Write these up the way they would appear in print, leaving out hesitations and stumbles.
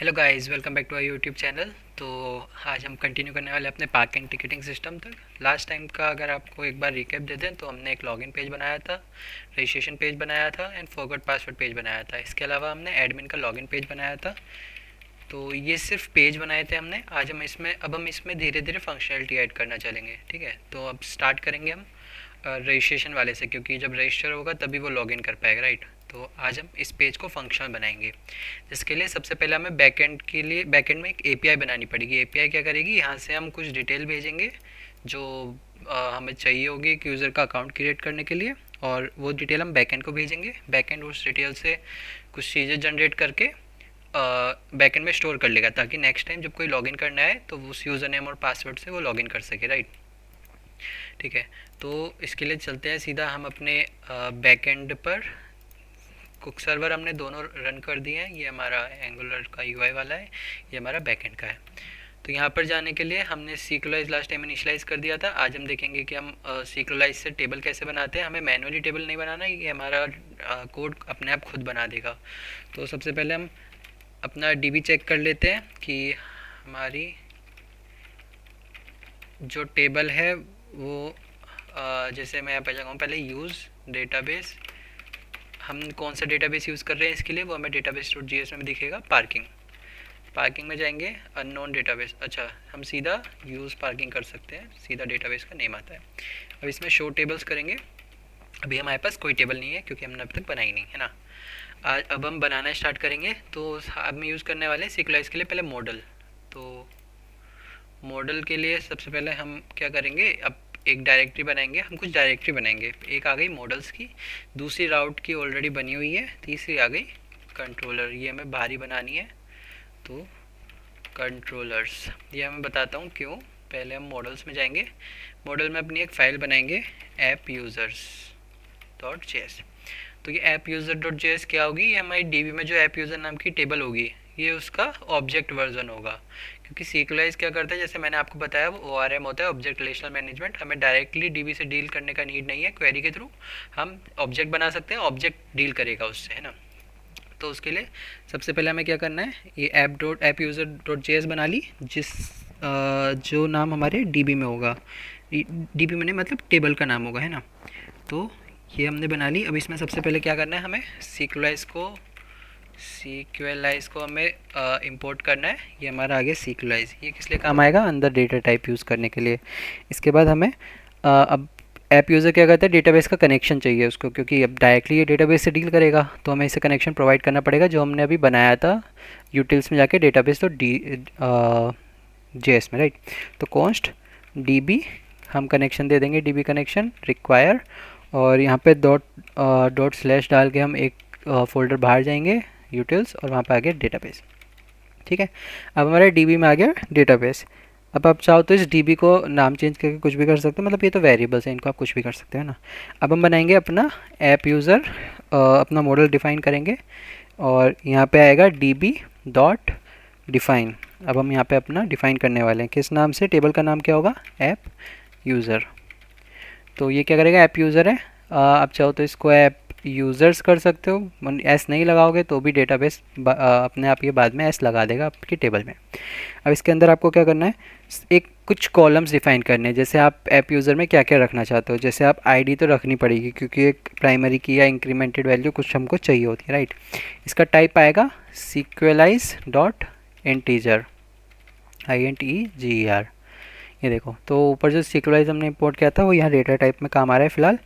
Hello guys, welcome back to our YouTube channel. तो आज हम कंटिन्यू करने वाले अपने पार्क एंड टिकटिंग सिस्टम तक। लास्ट टाइम का अगर आपको एक बार रिकैप दे दें तो हमने एक लॉगिन पेज बनाया था, रजिस्ट्रेशन पेज बनाया था एंड फॉरगॉट पासवर्ड पेज बनाया था। इसके अलावा हमने एडमिन का लॉगिन पेज बनाया था। तो ये सिर्फ पेज बनाए थे हमने। आज हम इसमें धीरे धीरे फंक्शनलिटी ऐड करना चलेंगे। ठीक है, तो अब स्टार्ट करेंगे हम रजिस्ट्रेशन वाले से, क्योंकि जब रजिस्टर होगा तभी वो लॉगिन कर पाएगा, राइट। तो आज हम इस पेज को फंक्शनल बनाएंगे, जिसके लिए सबसे पहले हमें बैकएंड के लिए बैकएंड में एक एपीआई बनानी पड़ेगी। एपीआई क्या करेगी, यहाँ से हम कुछ डिटेल भेजेंगे जो हमें चाहिए होगी एक यूज़र का अकाउंट क्रिएट करने के लिए, और वो डिटेल हम बैकएंड को भेजेंगे। बैकएंड उस डिटेल से कुछ चीज़ें जनरेट करके बैकएंड में स्टोर कर लेगा, ताकि नेक्स्ट टाइम जब कोई लॉगिन करना है तो उस यूज़र नेम और पासवर्ड से वो लॉगिन कर सके, राइट। ठीक है, तो इसके लिए चलते हैं सीधा हम अपने बैकएंड पर। कुक सर्वर हमने दोनों रन कर दिए हैं। ये हमारा एंगुलर का यूआई वाला है, ये हमारा बैकएंड का है। तो यहाँ पर जाने के लिए हमने सीक्वलाइज लास्ट टाइम इनिशियलाइज कर दिया था। आज हम देखेंगे कि हम सीक्वलाइज से टेबल कैसे बनाते हैं। हमें मैनुअली टेबल नहीं बनाना, ये हमारा कोड अपने आप खुद बना देगा। तो सबसे पहले हम अपना डीबी चेक कर लेते हैं कि हमारी जो टेबल है वो जैसे मैं यहाँ पर जाऊँ, पहले यूज़ डेटाबेस। हम कौन सा डेटाबेस यूज़ कर रहे हैं इसके लिए, वो हमें डेटाबेस डॉट जीएस में दिखेगा। पार्किंग में जाएंगे, अननोन डेटाबेस। अच्छा, हम सीधा यूज़ पार्किंग कर सकते हैं, सीधा डेटाबेस का नेम आता है। अब इसमें शो टेबल्स करेंगे। अभी हमारे पास कोई टेबल नहीं है क्योंकि हमने अभी तक बनाई नहीं है ना। आज अब हम बनाना स्टार्ट करेंगे। तो अब हम यूज़ करने वाले हैं सिक्वलाइज के लिए पहले मॉडल। तो मॉडल के लिए सबसे पहले हम क्या करेंगे, अब एक डायरेक्टरी बनाएंगे। हम कुछ डायरेक्टरी बनाएंगे। एक आ गई मॉडल्स की, दूसरी राउट की ऑलरेडी बनी हुई है, तीसरी आ गई कंट्रोलर। ये हमें बाहरी बनानी है, तो कंट्रोलर्स। ये मैं बताता हूँ क्यों। पहले हम मॉडल्स में जाएंगे। मॉडल में अपनी एक फ़ाइल बनाएंगे, ऐप यूज़र्स डॉट जेएस। तो ये ऐप यूज़र डॉट जेएस क्या होगी, ये हमारी डीबी में जो ऐप यूज़र नाम की टेबल होगी, ये उसका ऑब्जेक्ट वर्जन होगा। क्योंकि सीक्वलाइज क्या करता है, जैसे मैंने आपको बताया, वो ओआरएम होता है, ऑब्जेक्ट रिलेशनल मैनेजमेंट। हमें डायरेक्टली डीबी से डील करने का नीड नहीं है। क्वेरी के थ्रू हम ऑब्जेक्ट बना सकते हैं, ऑब्जेक्ट डील करेगा उससे, है ना। तो उसके लिए सबसे पहले हमें क्या करना है, ये ऐप यूज़र डॉट जेएस बना ली, जो नाम हमारे डीबी में होगा। डीबी में नहीं, मतलब टेबल का नाम होगा, है ना। तो ये हमने बना ली। अब इसमें सबसे पहले क्या करना है, हमें सीक्वलाइज को हमें इंपोर्ट करना है। ये हमारा आगे सीक्वलाइज, ये किस लिए काम आएगा, अंदर डेटा टाइप यूज़ करने के लिए। इसके बाद हमें अब ऐप यूज़र क्या करता है, डेटाबेस का कनेक्शन चाहिए उसको, क्योंकि अब डायरेक्टली ये डेटाबेस से डील करेगा, तो हमें इसे कनेक्शन प्रोवाइड करना पड़ेगा, जो हमने अभी बनाया था यूटिल्स में जाके डेटाबेस तो जेएस में, राइट। तो कॉन्स्ट डीबी हम कनेक्शन दे देंगे, डीबी कनेक्शन रिक्वायर, और यहाँ पे डॉट स्लैश डाल के हम एक फ़ोल्डर बाहर जाएंगे यूटिल्स, और वहाँ पे आ गया डेटाबेस। ठीक है, अब हमारे डीबी में आ गया डेटाबेस। अब आप चाहो तो इस डीबी को नाम चेंज करके कुछ भी कर सकते हो, मतलब ये तो वेरिएबल्स हैं, इनको आप कुछ भी कर सकते हो ना। अब हम बनाएंगे अपना ऐप यूज़र, अपना मॉडल डिफ़ाइन करेंगे, और यहाँ पे आएगा डीबी डॉट डिफ़ाइन। अब हम यहाँ पे अपना डिफ़ाइन करने वाले हैं, किस नाम से, टेबल का नाम क्या होगा, ऐप यूज़र। तो ये क्या करेगा, ऐप यूज़र है। आप चाहो तो इसको ऐप यूज़र्स कर सकते हो, एस नहीं लगाओगे तो भी डेटाबेस अपने आप ये बाद में एस लगा देगा आपकी टेबल में। अब इसके अंदर आपको क्या करना है, एक कुछ कॉलम्स डिफाइन करने हैं। जैसे आप ऐप यूज़र में क्या क्या रखना चाहते हो, जैसे आप आईडी तो रखनी पड़ेगी, क्योंकि एक प्राइमरी की या इंक्रीमेंटेड वैल्यू कुछ हमको चाहिए होती है, राइट। इसका टाइप आएगा सीक्वलाइज डॉट इंटीजर, INTEGER। ये देखो, तो ऊपर जो सीक्वलाइज हमने इंपोर्ट किया था वो यहाँ डेटा टाइप में काम आ रहा है फ़िलहाल।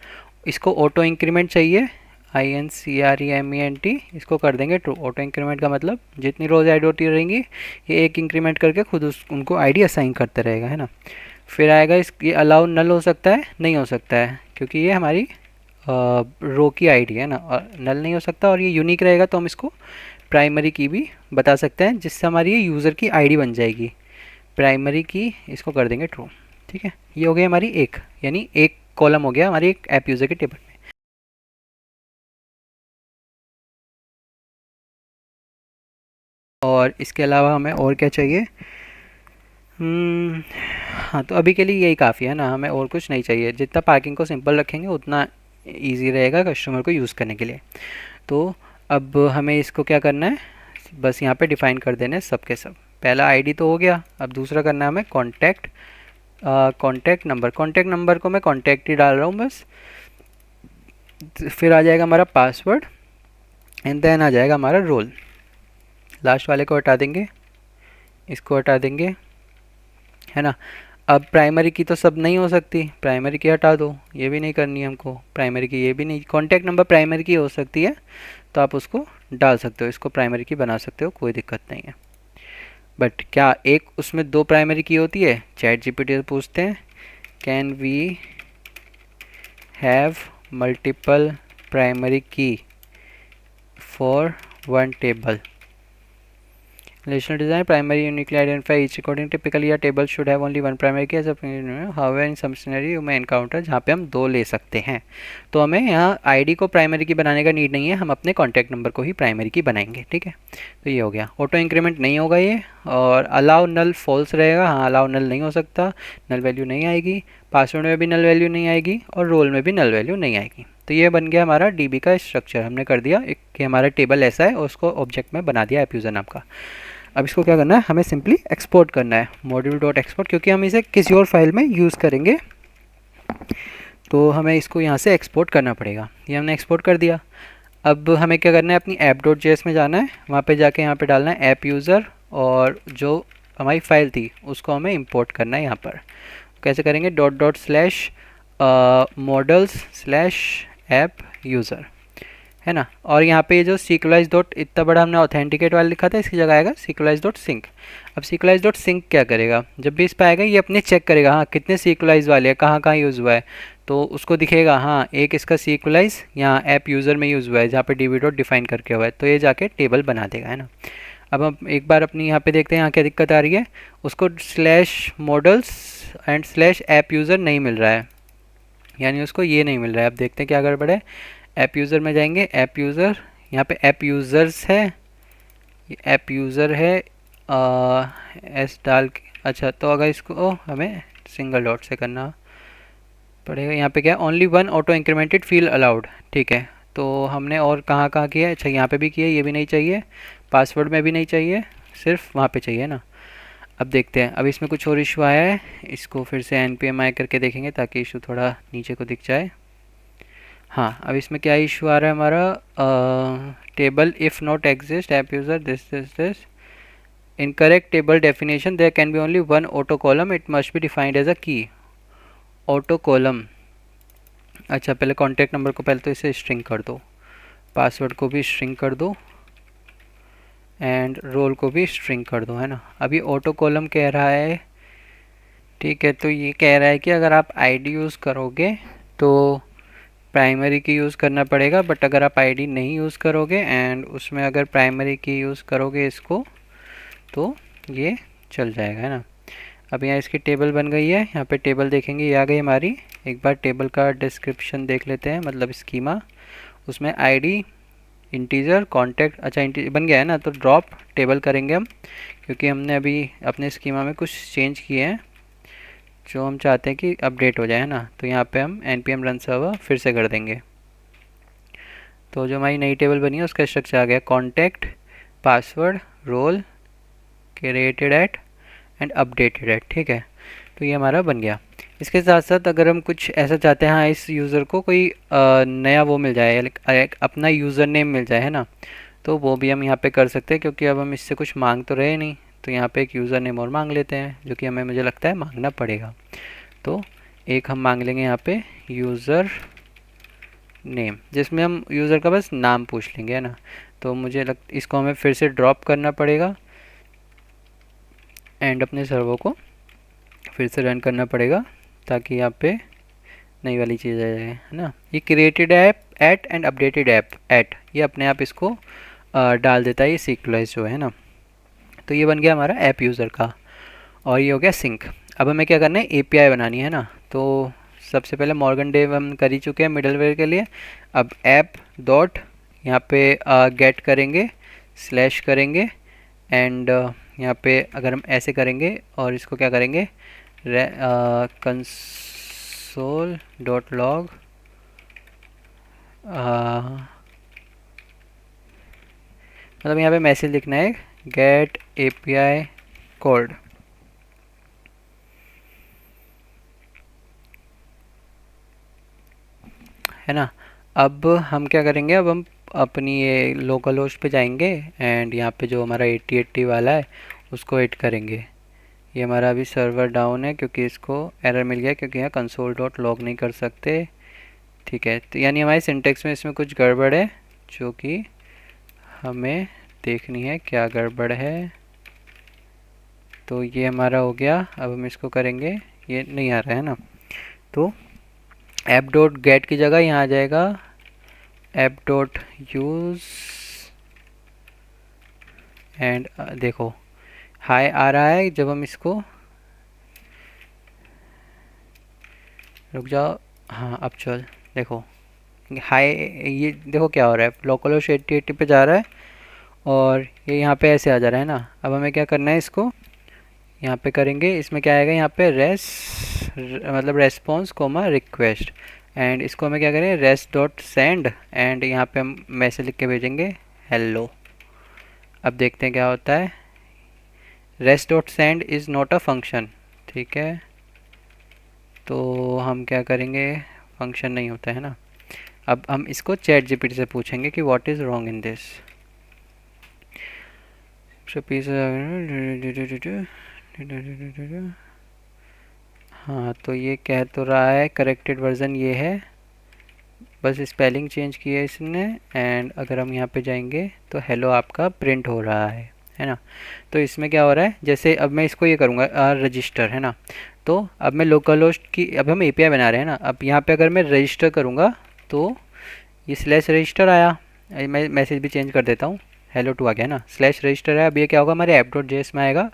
इसको ऑटो इंक्रीमेंट चाहिए, INCREMENT, इसको कर देंगे ट्रू। ऑटो इंक्रीमेंट का मतलब जितनी रोज़ ऐड होती रहेंगी, ये एक इंक्रीमेंट करके खुद उनको आईडी असाइन करते रहेगा, है ना। फिर आएगा ये अलाउ नल हो सकता है, नहीं हो सकता है, क्योंकि ये हमारी रो की आईडी है ना, और नल नहीं हो सकता। और ये यूनिक रहेगा तो हम इसको प्राइमरी की भी बता सकते हैं, जिससे हमारी ये यूज़र की आईडी बन जाएगी। प्राइमरी की इसको कर देंगे ट्रू। ठीक है, ये हो गई हमारी एक, यानी एक कॉलम हो गया हमारी एक ऐप यूज़र की टेबल में। और इसके अलावा हमें और क्या चाहिए, हाँ, तो अभी के लिए यही काफ़ी है ना, हमें और कुछ नहीं चाहिए। जितना पार्किंग को सिंपल रखेंगे उतना इजी रहेगा कस्टमर को यूज़ करने के लिए। तो अब हमें इसको क्या करना है, बस यहाँ पे डिफाइन कर देने सब के सब। पहला आईडी तो हो गया, अब दूसरा करना है हमें कॉन्टैक्ट नंबर को मैं कॉन्टैक्ट ही डाल रहा हूँ बस। फिर आ जाएगा हमारा पासवर्ड एंड देन आ जाएगा हमारा रोल। लास्ट वाले को हटा देंगे, इसको हटा देंगे, है ना। अब प्राइमरी की तो सब नहीं हो सकती, प्राइमरी की हटा दो, ये भी नहीं करनी है हमको, प्राइमरी की ये भी नहीं। कॉन्टैक्ट नंबर प्राइमरी की हो सकती है तो आप उसको डाल सकते हो, इसको प्राइमरी की बना सकते हो, कोई दिक्कत नहीं है। बट क्या एक उसमें दो प्राइमरी की होती है? चैट जीपीटी से पूछते हैं, can we have multiple primary key for one table? Relational design primary uniquely identify each according typically a table should have only one primary key as a however in some scenario you may encounter जहाँ पे हम दो ले सकते हैं। तो हमें यहाँ आईडी को प्राइमरी की बनाने का नीड नहीं है, हम अपने कॉन्टैक्ट नंबर को ही प्राइमरी की बनाएंगे, ठीक है। तो ये हो गया। ऑटो इंक्रीमेंट नहीं होगा ये, और अलाउ नल फॉल्स रहेगा। हाँ, अलाउ नल नहीं हो सकता, नल वैल्यू नहीं आएगी, पासवर्ड में भी नल वैल्यू नहीं आएगी और रोल में भी नल वैल्यू नहीं आएगी। तो ये बन गया हमारा डीबी का स्ट्रक्चर। हमने कर दिया एक कि हमारा टेबल ऐसा है और उसको ऑब्जेक्ट में बना दिया ऐप यूज़र नाम का। अब इसको क्या करना है, हमें सिंपली एक्सपोर्ट करना है, मॉड्यूल डॉट एक्सपोर्ट, क्योंकि हम इसे किसी और फाइल में यूज़ करेंगे तो हमें इसको यहाँ से एक्सपोर्ट करना पड़ेगा। ये हमने एक्सपोर्ट कर दिया। अब हमें क्या करना है, अपनी ऐप डॉट जेएस में जाना है, वहाँ पे जाके यहाँ पे डालना है ऐप यूज़र, और जो हमारी फ़ाइल थी उसको हमें इंपोर्ट करना है यहाँ पर। कैसे करेंगे, dot dot slash models slash app user, है ना। और यहाँ पे ये जो सीक्वलाइज डॉट इतना बड़ा हमने ऑथेंटिकेट वाला लिखा था, इसकी जगह आएगा सीक्वलाइज डॉट सिंक। अब सीक्वलाइज डॉट सिंक क्या करेगा, जब भी इस पर आएगा ये अपने चेक करेगा, हाँ कितने सीक्वलाइज वाले हैं, कहाँ कहाँ यूज़ हुआ है, तो उसको दिखेगा हाँ एक इसका सीक्वलाइज यहाँ ऐप यूज़र में यूज़ हुआ है जहाँ पे डीबी डॉट डिफाइन करके हुआ है, तो ये जाके टेबल बना देगा, है ना। अब हम एक बार अपनी यहाँ पे देखते हैं यहाँ क्या दिक्कत आ रही है। उसको slash models and slash app user नहीं मिल रहा है, यानी उसको ये नहीं मिल रहा है। अब देखते हैं क्या गड़बड़ है। ऐप यूज़र में जाएंगे, ऐप यूज़र, यहाँ पे ऐप यूज़र्स है, ये ऐप यूज़र है एस डाल के। अच्छा, तो अगर इसको हमें सिंगल डॉट से करना पड़ेगा। यहाँ पे क्या, only one auto incremented field allowed, ठीक है। तो हमने और कहाँ कहाँ किया है, अच्छा यहाँ पे भी किया, ये भी नहीं चाहिए, पासवर्ड में भी नहीं चाहिए, सिर्फ वहाँ पे चाहिए ना। अब देखते हैं, अब इसमें कुछ और इशू आया है, इसको फिर से npmi करके देखेंगे ताकि इशू थोड़ा नीचे को दिख जाए। हाँ, अब इसमें क्या इशू आ रहा है हमारा, table if not exist app user this incorrect table definition, there can be only one auto column, it must be defined as a key. Auto column, अच्छा पहले कॉन्टैक्ट नंबर को पहले तो इसे स्ट्रिंग कर दो, पासवर्ड को भी स्ट्रिंग कर दो एंड रोल को भी स्ट्रिंग कर दो, है ना। अभी ऑटो कॉलम कह रहा है, ठीक है, तो ये कह रहा है कि अगर आप आईडी यूज़ करोगे तो प्राइमरी की यूज़ करना पड़ेगा, बट अगर आप आईडी नहीं यूज़ करोगे एंड उसमें अगर प्राइमरी की यूज़ करोगे इसको तो ये चल जाएगा, है ना। अब यहाँ इसकी टेबल बन गई है, यहाँ पे टेबल देखेंगे, ये आ गई हमारी। एक बार टेबल का डिस्क्रिप्शन देख लेते हैं, मतलब स्कीमा, उसमें आईडी इंटीजर कॉन्टैक्ट, अच्छा बन गया है ना। तो ड्रॉप टेबल करेंगे हम, क्योंकि हमने अभी अपने स्कीमा में कुछ चेंज किए हैं जो हम चाहते हैं कि अपडेट हो जाए, है ना। तो यहाँ पे हम npm रन सर्वर फिर से कर देंगे, तो जो हमारी नई टेबल बनी है उसका स्ट्रक्चर आ गया, contact, password, role, created at and updated at, ठीक है। तो ये हमारा बन गया। इसके साथ साथ अगर हम कुछ ऐसा चाहते हैं, हाँ इस यूज़र को कोई नया वो मिल जाए, एक अपना यूज़र नेम मिल जाए, है ना, तो वो भी हम यहाँ पे कर सकते हैं, क्योंकि अब हम इससे कुछ मांग तो रहे नहीं, तो यहाँ पे एक यूज़र नेम और मांग लेते हैं, जो कि हमें मुझे लगता है मांगना पड़ेगा। तो एक हम मांग लेंगे यहाँ पे यूज़र नेम, जिसमें हम यूज़र का बस नाम पूछ लेंगे, है ना। तो मुझे इसको हमें फिर से ड्रॉप करना पड़ेगा एंड अपने सर्वर को फिर से रन करना पड़ेगा, ताकि यहाँ पे नई वाली चीज़ आ जाए, है ना। ये created app at and updated app at, ये अपने आप इसको डाल देता है, ये सीक्वलाइज जो है ना। तो ये बन गया हमारा ऐप यूज़र का, और ये हो गया सिंक। अब हमें क्या करना है, एपीआई बनानी है ना। तो सबसे पहले मॉर्गन डेव हम कर ही चुके हैं मिडलवेयर के लिए। अब ऐप डॉट यहाँ पे गेट करेंगे, स्लैश करेंगे एंड यहाँ पे अगर हम ऐसे करेंगे और इसको क्या करेंगे, कंसोल डॉट लॉग मतलब यहाँ पे मैसेज लिखना है गेट API कोड, है ना। अब हम क्या करेंगे, अब हम अपनी ये लोकल होस्ट पे जाएंगे एंड यहाँ पे जो हमारा 8080 वाला है उसको ऐड करेंगे। ये हमारा अभी सर्वर डाउन है क्योंकि इसको एरर मिल गया, क्योंकि यहाँ कंसोल डॉट लॉग नहीं कर सकते। ठीक है, तो यानी हमारे सिंटेक्स में इसमें कुछ गड़बड़ है जो कि हमें देखनी है क्या गड़बड़ है। तो ये हमारा हो गया। अब हम इसको करेंगे, ये नहीं आ रहा है ना, तो ऐप डॉट गेट की जगह यहाँ आ जाएगा ऐप डॉट यूज़ एंड देखो हाई आ रहा है। जब हम इसको, रुक जाओ, हाँ अब चल, देखो हाई, ये देखो क्या हो रहा है, लोकल होस्ट 8080 पे जा रहा है और ये यहाँ पे ऐसे आ जा रहा है ना। अब हमें क्या करना है, इसको यहाँ पे करेंगे, इसमें क्या आएगा यहाँ पे मतलब रेस्पॉन्स कोमा रिक्वेस्ट, एंड इसको हमें क्या करें रेस्ट डॉट सेंड, एंड यहाँ पे हम मैसेज लिख के भेजेंगे हेलो। अब देखते हैं क्या होता है। Rest dot send is not a function, ठीक है, तो हम क्या करेंगे, फंक्शन नहीं होता है ना। अब हम इसको चैट जीपीटी से पूछेंगे कि what is wrong in this. हाँ, तो ये कह तो रहा है करेक्टेड वर्जन ये है, बस स्पेलिंग चेंज की है इसने। एंड अगर हम यहाँ पे जाएंगे तो हेलो आपका प्रिंट हो रहा है ना। तो इसमें क्या हो रहा है, जैसे अब मैं इसको ये करूँगा रजिस्टर, है ना। तो अब मैं लोकल होस्ट की, अब हम एपीआई बना रहे हैं ना, अब यहाँ पे अगर मैं रजिस्टर करूँगा तो ये स्लैश रजिस्टर आया। मैं मैसेज भी चेंज कर देता हूँ, हेलो टू आ गया ना, स्लैश रजिस्टर है। अब ये क्या होगा, हमारे ऐप डॉट जेएस में आएगा,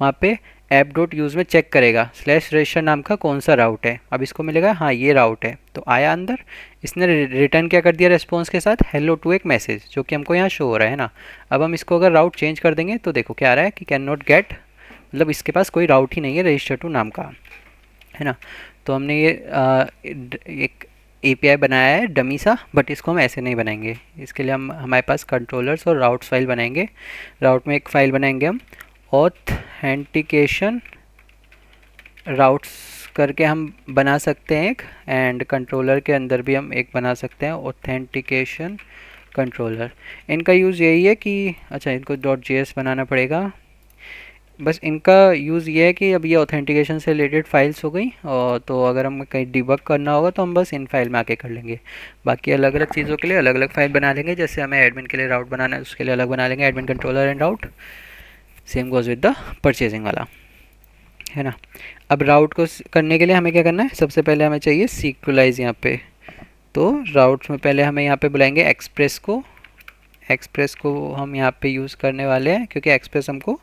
वहाँ पे ऐप डॉट यूज़ में चेक करेगा स्लैश रजिस्टर नाम का कौन सा राउट है। अब इसको मिलेगा हाँ ये राउट है, तो आया अंदर, इसने रिटर्न क्या कर दिया रेस्पॉन्स के साथ, हेलो टू एक मैसेज जो कि हमको यहाँ शो हो रहा है ना। अब हम इसको अगर राउट चेंज कर देंगे तो देखो क्या आ रहा है कि कैन नॉट गेट, मतलब इसके पास कोई राउट ही नहीं है रजिस्टर टू नाम का, है ना। तो हमने ये एक एपीआई बनाया है डमी सा, बट इसको हम ऐसे नहीं बनाएंगे। इसके लिए हम हमारे पास कंट्रोलर्स और राउट्स फाइल बनाएंगे। राउट में एक फ़ाइल बनाएंगे हम ऑथेंटिकेशन राउट्स करके हम बना सकते हैं एक, एंड कंट्रोलर के अंदर भी हम एक बना सकते हैं ऑथेंटिकेशन कंट्रोलर। इनका यूज़ यही है कि, अच्छा इनको .js बनाना पड़ेगा, बस इनका यूज़ ये है कि अब ये ऑथेंटिकेशन से रिलेटेड फाइल्स हो गई, और तो अगर हम कहीं डिबग करना होगा तो हम बस इन फाइल में आके कर लेंगे। बाकी अलग अलग चीज़ों के लिए अलग अलग फाइल बना लेंगे, जैसे हमें एडमिन के लिए राउट बनाना है उसके लिए अलग बना लेंगे, admin controller and route. Same goes with the purchasing वाला, है ना। अब राउट को करने के लिए हमें क्या करना है, सबसे पहले हमें चाहिए सीक्वलाइज यहाँ पे। तो राउट्स में पहले हमें यहाँ पे बुलाएंगे एक्सप्रेस को। एक्सप्रेस को हम यहाँ पे यूज़ करने वाले हैं क्योंकि एक्सप्रेस हमको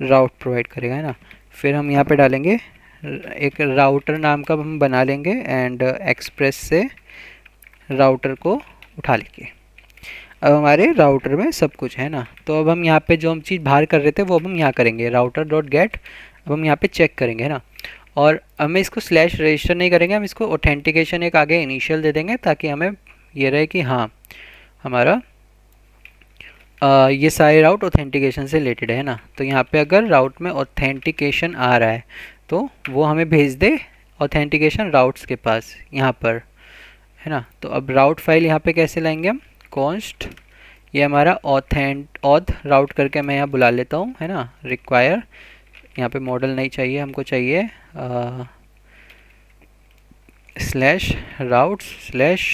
राउट प्रोवाइड करेगा, है ना। फिर हम यहाँ पे डालेंगे एक राउटर नाम का हम बना लेंगे, एंड एक्सप्रेस से राउटर को उठा लेंगे। अब हमारे राउटर में सब कुछ है ना। तो अब हम यहाँ पे जो हम चीज़ बाहर कर रहे थे वो अब हम यहाँ करेंगे राउटर डॉट गेट। अब हम यहाँ पे चेक करेंगे, है ना। और हमें इसको स्लैश रजिस्टर नहीं करेंगे, हम इसको ऑथेंटिकेशन एक आगे इनिशियल दे देंगे ताकि हमें ये रहे कि हाँ हमारा ये सारे राउट ऑथेंटिकेशन से रिलेटेड है ना। तो यहाँ पे अगर राउट में ऑथेंटिकेशन आ रहा है तो वो हमें भेज दे ऑथेंटिकेशन राउट्स के पास यहाँ पर, है ना। तो अब राउट फाइल यहाँ पे कैसे लाएंगे हम, कॉन्स्ट ये हमारा ऑथ राउट करके मैं यहाँ बुला लेता हूँ, है ना। रिक्वायर यहाँ पे मॉडल नहीं चाहिए, हमको चाहिए slash routes slash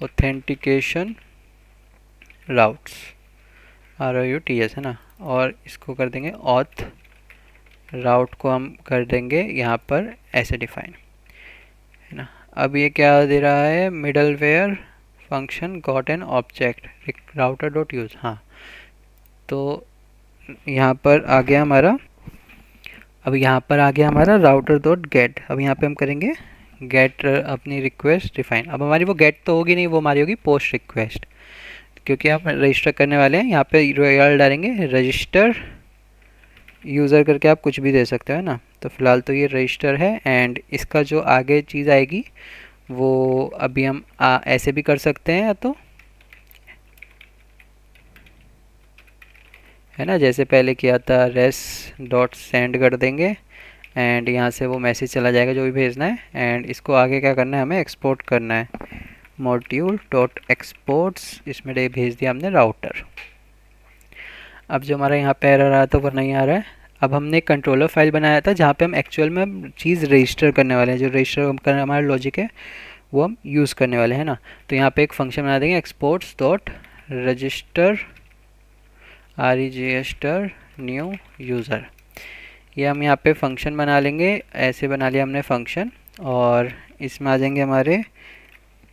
authentication routes ROUTS, है ना। और इसको कर देंगे ऑथ राउट को हम कर देंगे यहाँ पर ऐसे डिफाइन, है ना। अब ये क्या दे रहा है, middleware function got an object router dot use. हाँ, तो यहाँ पर आ गया हमारा, अब यहाँ पर आ गया हमारा राउटर डॉट गेट। अब यहाँ पे हम करेंगे गेट अपनी रिक्वेस्ट डिफाइन। अब हमारी वो गेट तो होगी नहीं, वो हमारी होगी पोस्ट रिक्वेस्ट, क्योंकि आप रजिस्टर करने वाले हैं। यहाँ पे URL डालेंगे रजिस्टर यूज़र करके, आप कुछ भी दे सकते हो, है ना। तो फ़िलहाल तो ये रजिस्टर है, एंड इसका जो आगे चीज़ आएगी वो अभी हम ऐसे भी कर सकते हैं, या तो है ना। जैसे पहले किया था रेस डॉट सेंड कर देंगे एंड यहाँ से वो मैसेज चला जाएगा जो भी भेजना है, एंड इसको आगे क्या करना है, हमें एक्सपोर्ट करना है। मॉड्यूल डॉट एक्सपोर्ट्स, इसमें भेज दिया हमने राउटर। अब जो हमारा यहाँ पे एरर आया था वो नहीं आ रहा है। अब हमने एक कंट्रोलर फाइल बनाया था जहाँ पे हम एक्चुअल में चीज़ रजिस्टर करने वाले हैं, जो रजिस्टर करने हमारा लॉजिक है वो हम यूज़ करने वाले हैं ना। तो यहाँ पे एक फंक्शन बना देंगे exports dot register register new user. ये हम यहाँ पे फंक्शन बना लेंगे, ऐसे बना लिया हमने फंक्शन, और इसमें आ जाएंगे हमारे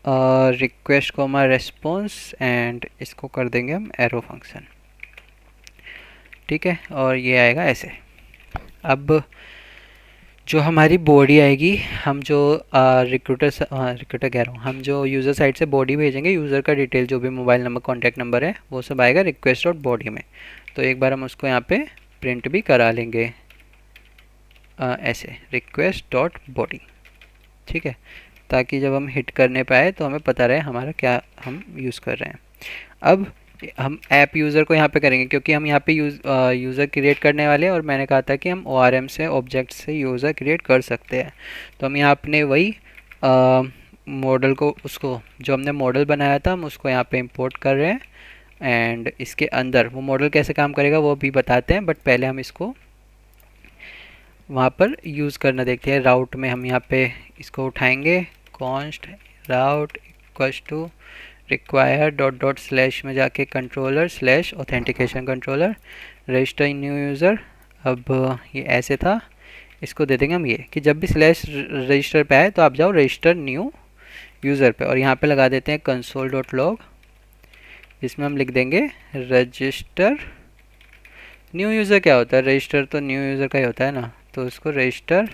रिक्वेस्ट को हमारा रेस्पॉन्स, एंड इसको कर देंगे हम एरो फंक्शन। ठीक है, और ये आएगा ऐसे। अब जो हमारी बॉडी आएगी, हम जो रिक्रूटर कह रहा हूँ, हम जो यूज़र साइड से बॉडी भेजेंगे, यूज़र का डिटेल जो भी मोबाइल नंबर कॉन्टैक्ट नंबर है वो सब आएगा रिक्वेस्ट डॉट बॉडी में। तो एक बार हम उसको यहाँ पे प्रिंट भी करा लेंगे ऐसे रिक्वेस्ट डॉट बॉडी। ठीक है, ताकि जब हम हिट करने पाए तो हमें पता रहे हमारा क्या हम यूज़ कर रहे हैं। अब हम ऐप यूज़र को यहाँ पे करेंगे, क्योंकि हम यहाँ पे यूज़र क्रिएट करने वाले हैं, और मैंने कहा था कि हम ORM से ऑब्जेक्ट से यूज़र क्रिएट कर सकते हैं। तो हम यहाँ अपने वही मॉडल को, उसको जो हमने मॉडल बनाया था हम उसको यहाँ पे इंपोर्ट कर रहे हैं, एंड इसके अंदर वो मॉडल कैसे काम करेगा वो भी बताते हैं, बट पहले हम इसको वहाँ पर यूज़ करना देखते हैं। राउट में हम यहाँ पे इसको उठाएंगे, const route equals to require dot dot slash में जाके controller slash authentication controller register new user. अब ये ऐसे था, इसको दे देंगे हम ये कि जब भी स्लैश रजिस्टर पे आए तो आप जाओ रजिस्टर न्यू यूज़र पे, और यहाँ पे लगा देते हैं कंसोल डॉट लॉग, जिसमें हम लिख देंगे रजिस्टर न्यू यूज़र। क्या होता है, रजिस्टर तो न्यू यूज़र का ही होता है ना, तो इसको रजिस्टर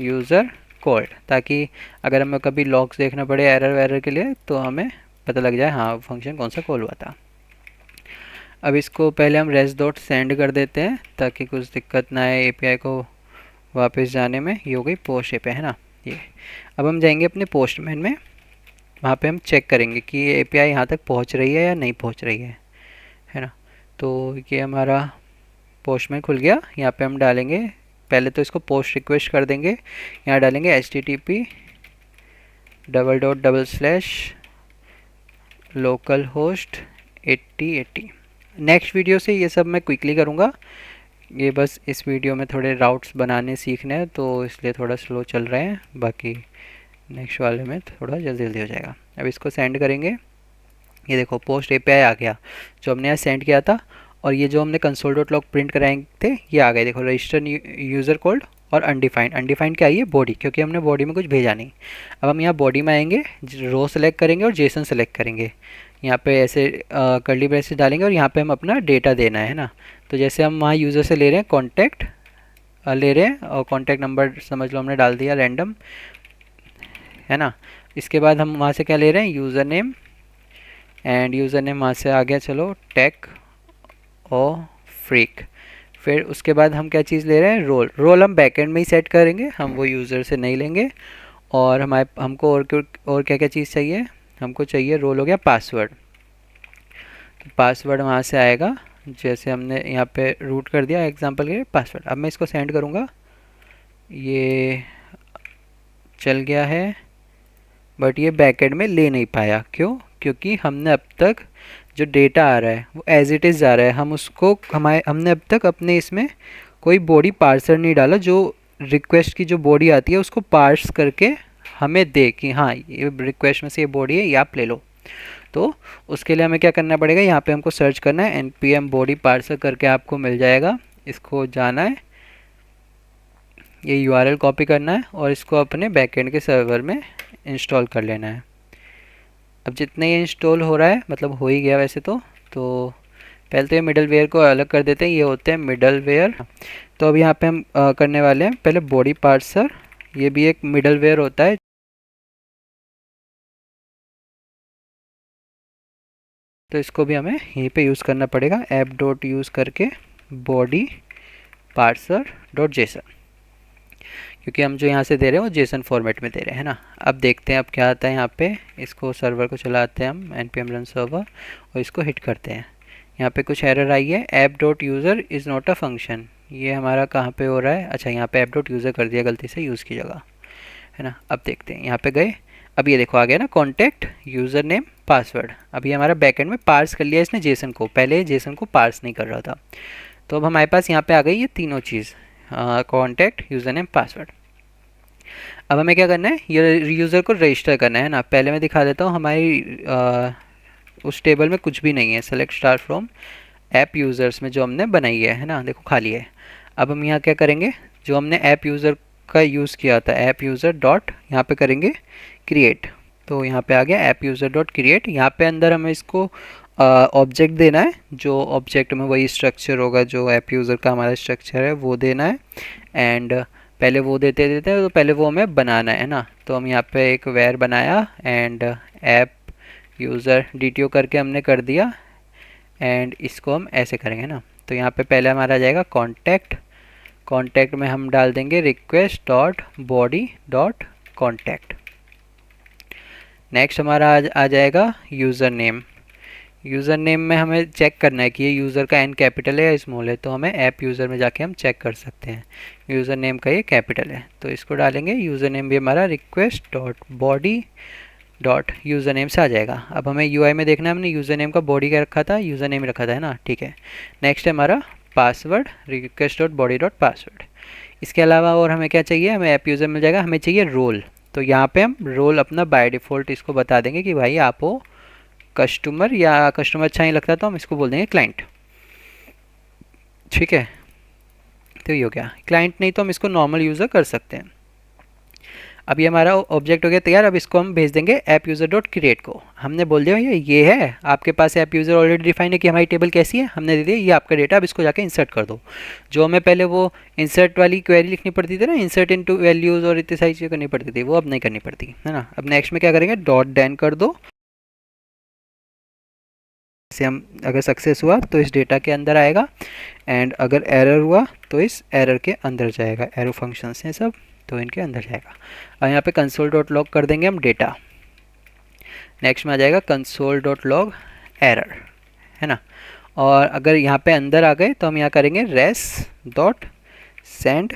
यूज़र कोड, ताकि अगर हमें कभी लॉग्स देखना पड़े एरर वैरर के लिए तो हमें पता लग जाए हाँ फंक्शन कौन सा कॉल हुआ था। अब इसको पहले हम रेस डॉट सेंड कर देते हैं ताकि कुछ दिक्कत ना आए API को वापस जाने में। ये हो गई पोस्ट API, है ना ये। अब हम जाएंगे अपने पोस्टमैन में, वहाँ पे हम चेक करेंगे कि ये API यहाँ तक पहुँच रही है या नहीं पहुँच रही है ना। तो ये हमारा पोस्टमैन खुल गया। यहाँ पे हम डालेंगे, पहले तो इसको पोस्ट रिक्वेस्ट कर देंगे, यहाँ डालेंगे HTTP local host 8080। Next video से ये सब मैं क्विकली करूँगा, ये बस इस वीडियो में थोड़े राउट्स बनाने सीखने हैं तो इसलिए थोड़ा स्लो चल रहे हैं, बाकी नेक्स्ट वाले में थोड़ा जल्दी जल्दी हो जाएगा। अब इसको सेंड करेंगे, ये देखो पोस्ट API आ गया जो हमने यहाँ सेंड किया था, और ये जो हमने कंसोल डॉट लॉग प्रिंट कराए थे ये आ गए। देखो रजिस्टर यूज़र कोड और अनडिफाइंड। अनडिफाइंड क्या है, ये बॉडी, क्योंकि हमने बॉडी में कुछ भेजा नहीं। अब हम यहाँ बॉडी में आएंगे, रो सेलेक्ट करेंगे और जेसन सेलेक्ट करेंगे, यहाँ पे ऐसे कर्ली ब्रेसेस डालेंगे, और यहाँ पे हम अपना डेटा देना है ना। तो जैसे हम वहाँ यूज़र से ले रहे हैं कॉन्टैक्ट ले रहे हैं, और कॉन्टैक्ट नंबर समझ लो हमने डाल दिया रैंडम, है ना। इसके बाद हम वहाँ से क्या ले रहे हैं, user name, end user name वहाँ से आ गया चलो टेक ओ फ्रीक। फिर उसके बाद हम क्या चीज़ ले रहे हैं, रोल हम बैकएंड में ही सेट करेंगे, हम वो यूज़र से नहीं लेंगे। और हमको और क्या क्या चीज़ चाहिए, हमको चाहिए रोल हो गया पासवर्ड, तो पासवर्ड वहाँ से आएगा, जैसे हमने यहाँ पे रूट कर दिया एग्जांपल के लिए पासवर्ड। अब मैं इसको सेंड करूँगा, ये चल गया है, बट ये बैकएंड में ले नहीं पाया, क्यों, क्योंकि हमने अब तक जो डेटा आ रहा है वो एज इट इज़ आ रहा है, हम उसको हमने अब तक अपने इसमें कोई बॉडी पार्सर नहीं डाला जो रिक्वेस्ट की जो बॉडी आती है उसको पार्स करके हमें दे कि हाँ ये रिक्वेस्ट में से ये बॉडी है, ये आप ले लो। तो उसके लिए हमें क्या करना पड़ेगा, यहाँ पे हमको सर्च करना है npm बॉडी पार्सर करके, आपको मिल जाएगा। इसको जाना है, ये URL कॉपी करना है और इसको अपने बैकएंड के सर्वर में इंस्टॉल कर लेना है। अब जितने ये इंस्टॉल हो रहा है, मतलब हो ही गया वैसे तो पहले तो ये मिडल वेयर को अलग कर देते हैं, ये होते हैं मिडल वेयर। तो अब यहाँ पे हम करने वाले हैं पहले बॉडी पार्सर, ये भी एक मिडल वेयर होता है। तो इसको भी हमें यहीं पे यूज़ करना पड़ेगा, ऐप डॉट यूज़ करके बॉडी पार्सर डॉट जेसन, क्योंकि हम जो यहाँ से दे रहे हैं वो जेसन फॉर्मेट में दे रहे हैं ना। अब देखते हैं अब क्या आता है यहाँ पे, इसको सर्वर को चलाते हैं हम npm run server और इसको हिट करते हैं, यहाँ पे कुछ एरर आई है, app dot user is not a function. ये हमारा कहाँ पे हो रहा है, अच्छा यहाँ पे ऐप डॉट यूज़र कर दिया गलती से यूज़ की जगह, है ना। अब देखते हैं यहाँ पे गए, अब ये देखो आ गया ना कॉन्टैक्ट यूज़र नेम पासवर्ड। अभी हमारा बैकएंड में पार्स कर लिया इसने जेसन को, पहले जेसन को पार्स नहीं कर रहा था। तो अब हमारे पास यहाँ पे आ गई ये तीनों चीज़, कॉन्टैक्ट यूज़र नेम पासवर्ड। अब हमें क्या करना है, ये यूज़र को रजिस्टर करना है ना। पहले मैं दिखा देता हूँ, हमारी उस टेबल में कुछ भी नहीं है, select star from app users में जो हमने बनाई है ना, देखो खाली है। अब हम यहाँ क्या करेंगे, जो हमने ऐप यूज़र का यूज़ किया था, ऐप यूज़र डॉट यहाँ पे करेंगे क्रिएट। तो यहाँ पे आ गया ऐप यूज़र डॉट क्रिएट। यहाँ पे अंदर हमें इसको ऑब्जेक्ट देना है, जो ऑब्जेक्ट में वही स्ट्रक्चर होगा जो ऐप यूज़र का हमारा स्ट्रक्चर है वो देना है। एंड पहले वो देते हैं तो पहले वो हमें बनाना है ना। तो हम यहाँ पे एक वेयर बनाया एंड ऐप यूज़र DTO करके हमने कर दिया, एंड इसको हम ऐसे करेंगे ना। तो यहाँ पे पहले हमारा आ जाएगा कॉन्टैक्ट, कॉन्टैक्ट में हम डाल देंगे request dot body dot contact. Next हमारा आ जाएगा यूज़र नेम। यूज़र नेम में हमें चेक करना है कि ये यूज़र का N कैपिटल है या स्मॉल है, तो हमें ऐप यूज़र में जाके हम चेक कर सकते हैं यूज़र नेम का ये कैपिटल है, तो इसको डालेंगे। यूज़र नेम भी हमारा request dot body dot user name से आ जाएगा। अब हमें UI में देखना है, हमने यूज़र नेम का बॉडी क्या रखा था, यूज़र नेम रखा था, है ना, ठीक है। नेक्स्ट है हमारा password, request dot body dot password. इसके अलावा और हमें क्या चाहिए, हमें ऐप यूज़र मिल जाएगा, हमें चाहिए रोल। तो यहाँ पे हम रोल अपना बाय डिफ़ॉल्ट इसको बता देंगे कि भाई आप हो कस्टमर, या कस्टमर अच्छा नहीं लगता तो हम इसको बोल देंगे क्लाइंट, ठीक है। तो ये हो गया क्लाइंट, नहीं तो हम इसको नॉर्मल यूज़र कर सकते हैं। अब ये हमारा ऑब्जेक्ट हो गया तैयार। अब इसको हम भेज देंगे ऐप यूज़र डॉट क्रिएट को। हमने बोल दिया ये है आपके पास ऐप यूज़र ऑलरेडी डिफाइन है कि हमारी टेबल कैसी है, हमने दे दिया ये आपका डेटा, अब इसको जाके इंसर्ट कर दो। जो हमें पहले वो इंसर्ट वाली क्वेरी लिखनी पड़ती थी ना, इंसर्ट इनटू वैल्यूज़ और इतनी सारी चीज़ें करनी पड़ती थी, वो अब नहीं करनी पड़ती, है ना। अब नेक्स्ट में क्या करेंगे, डॉट देन कर दो। से हम अगर सक्सेस हुआ तो इस डेटा के अंदर आएगा, एंड अगर एरर हुआ तो इस एरर के अंदर जाएगा। एरो फंक्शंस हैं सब, तो इनके अंदर जाएगा। और यहाँ पे कंसोल डॉट लॉग कर देंगे हम डेटा। नेक्स्ट में आ जाएगा कंसोल डॉट लॉग एरर, है ना। और अगर यहाँ पे अंदर आ गए तो हम यहाँ करेंगे रेस डॉट सेंड।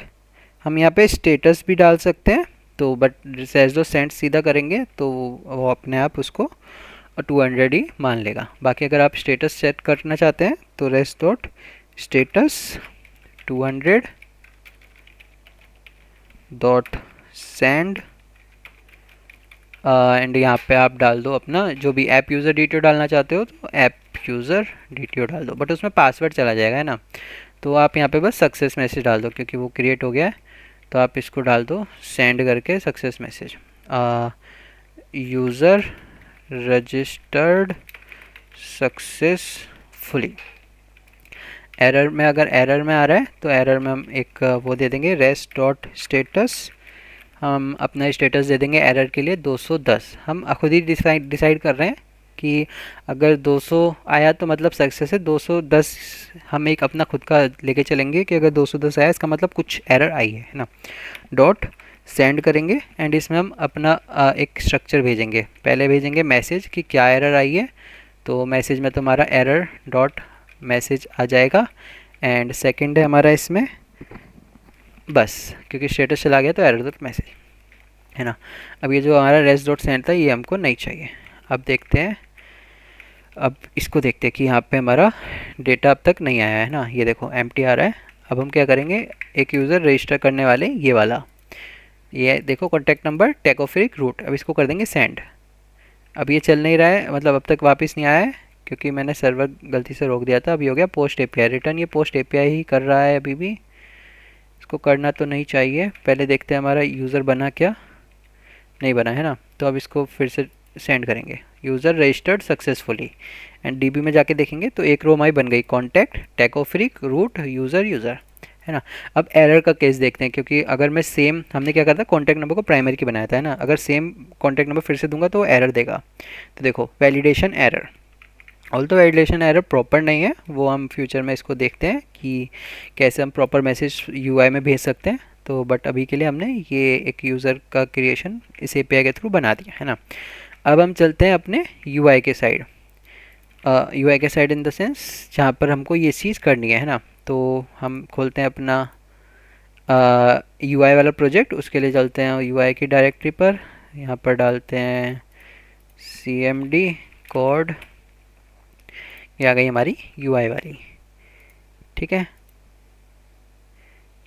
हम यहाँ पे स्टेटस भी डाल सकते हैं, तो बट रेस डॉट सेंड सीधा करेंगे तो वो अपने आप उसको 200 ही मान लेगा। बाकी अगर आप स्टेटस सेट करना चाहते हैं तो res dot status 200 dot send, and यहाँ पे आप डाल दो अपना जो भी ऐप यूज़र DTO डालना चाहते हो, तो ऐप यूज़र DTO डाल दो, बट उसमें पासवर्ड चला जाएगा, है ना। तो आप यहाँ पे बस सक्सेस मैसेज डाल दो क्योंकि वो क्रिएट हो गया है। तो आप इसको डाल दो सेंड करके success message, user registered successfully. Error में अगर एरर में आ रहा है तो एरर में हम एक वो दे देंगे रेस डॉट स्टेटस। हम अपना स्टेटस दे देंगे एरर के लिए 210। हम खुद ही डिसाइड कर रहे हैं कि अगर 200 आया तो मतलब सक्सेस है, 210 हम एक अपना खुद का लेके चलेंगे कि अगर 210 आया इसका मतलब कुछ एरर आई है ना। डॉट सेंड करेंगे एंड इसमें हम अपना एक स्ट्रक्चर भेजेंगे। पहले भेजेंगे मैसेज कि क्या एरर आई है, तो मैसेज में तुम्हारा एरर डॉट मैसेज आ जाएगा। एंड सेकंड है हमारा इसमें बस क्योंकि स्टेटस चला गया तो एरर डॉट मैसेज, है ना। अब ये जो हमारा रेस डॉट सेंड था ये हमको नहीं चाहिए। अब देखते हैं, अब इसको देखते हैं कि यहाँ पे हमारा डेटा अब तक नहीं आया है ना, ये देखो एम्प्टी आ रहा है। अब हम क्या करेंगे, एक यूज़र रजिस्टर करने वाले ये वाला, ये देखो कॉन्टैक्ट नंबर टेकोफिक रूट, अब इसको कर देंगे सेंड। अब ये चल नहीं रहा है, मतलब अब तक वापस नहीं आया है क्योंकि मैंने सर्वर गलती से रोक दिया था। अभी हो गया पोस्ट API रिटर्न, ये पोस्ट API ही कर रहा है अभी भी, इसको करना तो नहीं चाहिए। पहले देखते हैं हमारा यूज़र बना क्या, नहीं बना है ना। तो अब इसको फिर से सेंड करेंगे user registered successfully, and DB में जाके देखेंगे तो एक रो हमारी बन गई कॉन्टैक्ट टेकोफ्रिक रूट यूज़र यूज़र, है ना। अब एरर का केस देखते हैं क्योंकि अगर मैं सेम, हमने क्या करा था कॉन्टैक्ट नंबर को प्राइमरी की बनाया था, है ना। अगर सेम कॉन्टैक्ट नंबर फिर से दूंगा तो एरर देगा। तो देखो वैलिडेशन एरर, ऑल तो वैलिडेशन एरर प्रॉपर नहीं है, वो हम फ्यूचर में इसको देखते हैं कि कैसे हम प्रॉपर मैसेज UI में भेज सकते हैं। तो बट अभी के लिए हमने ये एक यूज़र का क्रिएशन इस API के थ्रू बना दिया, है ना। अब हम चलते हैं अपने UI के साइड। UI के साइड इन द सेंस जहाँ पर हमको ये चीज़ करनी है ना। तो हम खोलते हैं अपना UI वाला प्रोजेक्ट, उसके लिए चलते हैं UI की डायरेक्टरी पर, यहाँ पर डालते हैं cmd कोड, ये आ गई हमारी UI वाली। ठीक है,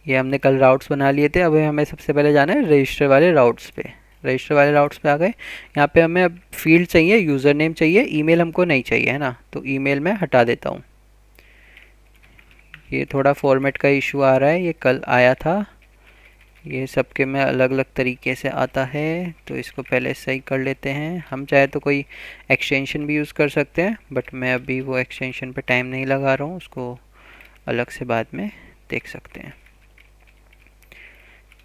ये हमने कल राउट्स बना लिए थे। अब हमें सबसे पहले जाना है रजिस्टर वाले राउट्स पे। रजिस्टर वाले राउट्स पे आ गए। यहाँ पे हमें अब फील्ड चाहिए, यूज़र नेम चाहिए, ईमेल हमको नहीं चाहिए है ना, तो ईमेल मैं हटा देता हूँ। ये थोड़ा फॉर्मेट का इशू आ रहा है, ये कल आया था, ये सबके में अलग अलग तरीके से आता है, तो इसको पहले सही कर लेते हैं। हम चाहे तो कोई एक्सटेंशन भी यूज़ कर सकते हैं, बट मैं अभी वो एक्सटेंशन पे टाइम नहीं लगा रहा हूँ, उसको अलग से बाद में देख सकते हैं।